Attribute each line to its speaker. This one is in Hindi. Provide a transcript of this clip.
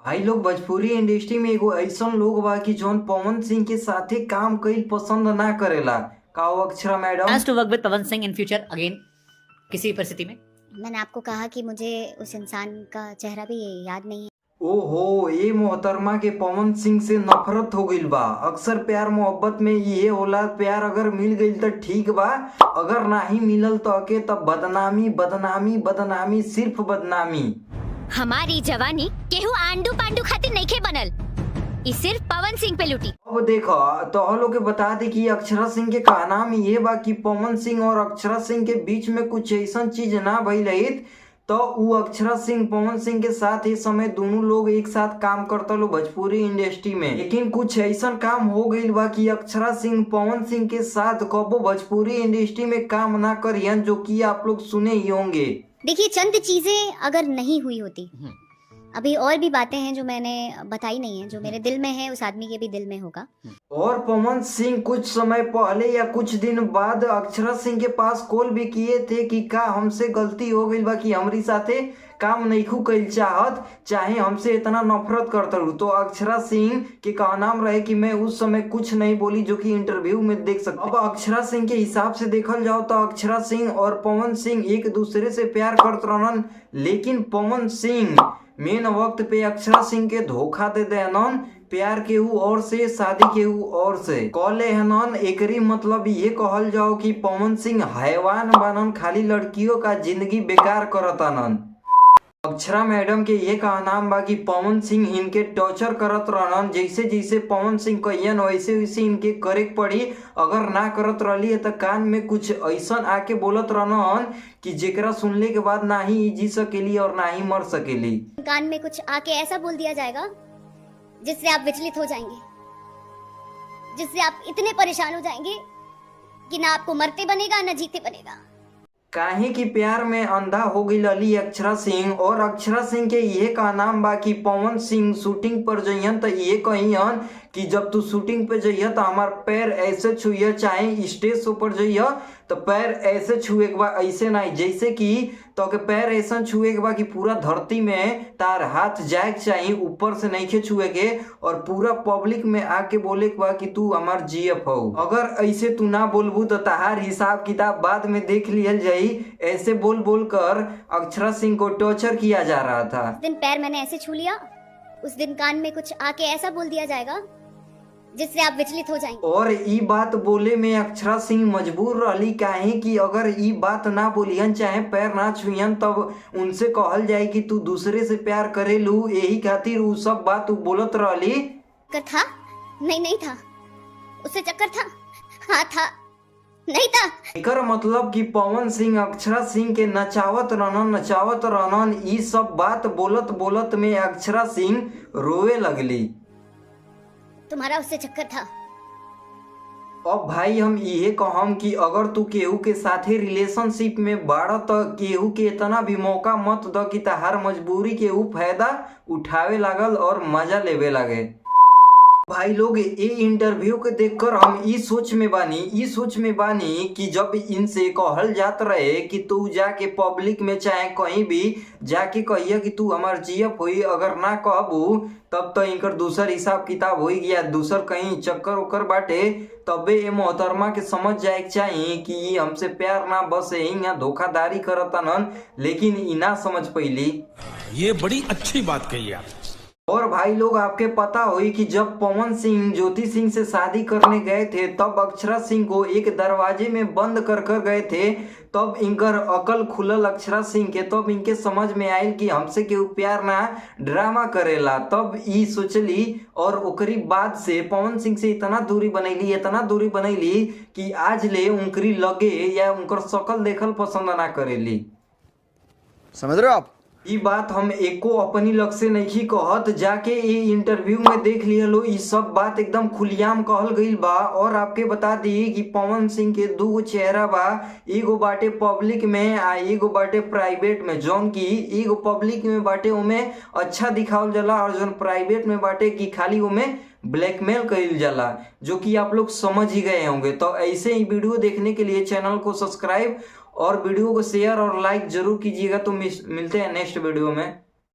Speaker 1: भाई लोग भोजपुरी इंडस्ट्री में एगो ऐसन लोग बा कि जौन पवन सिंह के साथे काम कईल पसंद ना करेला। का वो Akshara madam
Speaker 2: Plans to work with Pawan Singh in future again किसी परिस्थिति में?
Speaker 3: मैंने आपको कहा कि मुझे उस इंसान का चेहरा भी याद नहीं है।
Speaker 1: ओहो, ये मोहतरमा के पवन सिंह से नफरत हो गईल बा। अक्सर प्यार मोहब्बत में ये होला, प्यार अगर मिल गईल तो ठीक बा, अगर नहीं मिलल तो के तब बदनामी बदनामी बदनामी सिर्फ बदनामी।
Speaker 3: हमारी जवानी केहू आंडू पांडू खातिर नइखे बनल, ई सिर्फ पवन सिंह पे लुटी।
Speaker 1: अब देखो तो हम लोग के बता दी कि अक्षरा सिंह के का नाम ये बा कि पवन सिंह और अक्षरा सिंह के बीच में कुछ ऐसा चीज ना भइल रहित तो वो अक्षरा सिंह पवन सिंह के साथ इस समय दोनों लोग एक साथ काम करता लो भोजपुरी इंडस्ट्री में। लेकिन कुछ ऐसा काम हो गईल बा कि अक्षरा सिंह पवन सिंह के साथ कबो भोजपुरी इंडस्ट्री में काम ना करियन, जो कि आप लोग सुने ही होंगे।
Speaker 3: देखिए, चंद चीजें अगर नहीं हुई होती, अभी और भी बातें हैं जो मैंने बताई नहीं है, जो मेरे दिल में है उस आदमी के भी दिल में होगा।
Speaker 1: और पवन सिंह कुछ समय पहले या कुछ दिन बाद अक्षरा सिंह के पास कॉल भी किए थे कि का हमसे गलती हो गई बा कि हमारी साथे काम नहीं कईल चाहत, चाहे हमसे इतना नफरत करता रहूं। तो अक्षरा सिंह के का नाम रहे कि मैं उस समय कुछ नहीं बोली, जो कि इंटरव्यू में देख सकते। अब अक्षरा सिंह के हिसाब से देखल जाओ तो अक्षरा सिंह और पवन सिंह एक दूसरे से प्यार करते रहन, लेकिन पवन सिंह मेन वक्त पे अक्षरा सिंह के धोखा दे देनन, प्यार के और से शादी के और से कॉले हनन। एकरी मतलब ये कहल जाओ कि पवन सिंह हैवान बनन, खाली लड़कियों का जिंदगी बेकार करतन। अक्षरा मैडम के ये का नाम बा कि पवन सिंह इनके टॉर्चर करत रहन, जैसे जैसे पवन सिंह कहियन वैसे वैसे इनके करे पड़ी। अगर ना करत रहली तो कान में कुछ ऐसा आके बोलत रहन कि जेकरा सुनले के बाद ना ही जी सकेली और ना ही मर सकेली।
Speaker 3: कान में कुछ आके ऐसा बोल दिया जाएगा जिससे आप विचलित हो जाएंगे, जिससे आप इतने परेशान हो जाएंगे कि ना आपको मरते बनेगा ना जीते बनेगा।
Speaker 1: काहे कि प्यार में अंधा हो गई लली अक्षरा सिंह। और अक्षरा सिंह के ये का नाम बा कि पवन सिंह शूटिंग पर जइहन तो ये कहियन कि जब तू शूटिंग पे जइह तो हमार पैर ऐसे छुइह, चाहे स्टेज शो पर जइह तो पैर ऐसे छुए के बा, ऐसे नहीं जैसे कि तो के पैर ऐसा छुए के बा कि पूरा धरती में तार हाथ जाए के चाहिए, ऊपर से नहीं के छुए के, और पूरा पब्लिक में आके बोले के बा कि तू हमार जीएफ हो। अगर ऐसे तू ना बोलबू तो ताहार हिसाब किताब बाद में देख लियल जाई। ऐसे बोल बोल कर अक्षरा सिंह को टॉर्चर किया जा रहा था।
Speaker 3: उस दिन पैर मैंने ऐसे छू लिया, उस दिन कान में कुछ आके ऐसा बोल दिया जाएगा जिससे आप विचलित हो जाएंगे। और
Speaker 1: ई बात बोले में अक्षरा सिंह मजबूर रहली, काहे कि अगर ई बात ना बोलियन चाहे पैर ना छुइयन तब उनसे कहल जाए कि तू दूसरे से प्यार करेलू, यही खातिर उ सब बात बोलत रहली।
Speaker 3: था नहीं था, उससे चक्कर था, हाँ था नहीं था।
Speaker 1: एकर मतलब कि पवन सिंह अक्षरा सिंह के नचावत रहन। ई सब बात बोलत बोलत में अक्षरा सिंह रोवे लगली।
Speaker 3: तुम्हारा उससे चक्कर था।
Speaker 1: अब भाई हम ये कहम कि अगर तू केहू के साथे रिलेशनशिप में बाड़ तो केहू के इतना भी मौका मत दो कि तहार मजबूरी के ऊ फायदा उठावे लागल और मजा लेवे लगे। भाई लोग ये इंटरव्यू के देखकर हम इस सोच में बानी कि जब इनसे कहल जात रहे कि तू जाके पब्लिक में चाहे कहीं भी जाके कहिए कि तू हमार जीएफ हुई, अगर ना कहबू तब तो इनकर दूसर हिसाब किताब हो गया, दूसर कहीं चक्कर उक्कर बाटे, तबे ये मोहतरमा के समझ जाए चाहिए कि हमसे प्यार ना बस यहाँ धोखाधड़ी करतन, लेकिन ई ना समझ पैली।
Speaker 4: ये बड़ी अच्छी बात कही आप।
Speaker 1: और भाई लोग आपके पता हुई कि जब पवन सिंह ज्योति सिंह से शादी करने गए थे तब अक्षरा सिंह को एक दरवाजे में बंद कर गए थे। तब इनकर अकल खुलल अक्षरा सिंह के, तब इनके समझ में आयल कि हमसे केहू प्यार ना ड्रामा करेला। तब ई सोचली और ओकरी बाद से पवन सिंह से इतना दूरी बनैली कि आज ले उनकरी लगे या उनकर शकल देखल पसंद ना करेली।
Speaker 5: समझ रहे हो आप?
Speaker 1: ई बात हम एको अपनी लग से नहीं कहत, जाके ये इंटरव्यू में देख लिया लो, ई सब बात एकदम खुलियाम कहल गईल बा। और आपके बता दी कि पवन सिंह के दो चेहरा बा, एगो बाटे पब्लिक में आ एगो बाटे प्राइवेट में। जौन की एगो पब्लिक में बाटे उमे अच्छा दिखावल जाला और जौन प्राइवेट में बाटे कि खाली उमे ब्लैकमेल कईल जाला, जो कि आप लोग समझ ही गए होंगे। तो ऐसे ही वीडियो देखने के लिए चैनल को सब्सक्राइब और वीडियो को शेयर और लाइक जरूर कीजिएगा। तो मिलते हैं नेक्स्ट वीडियो में।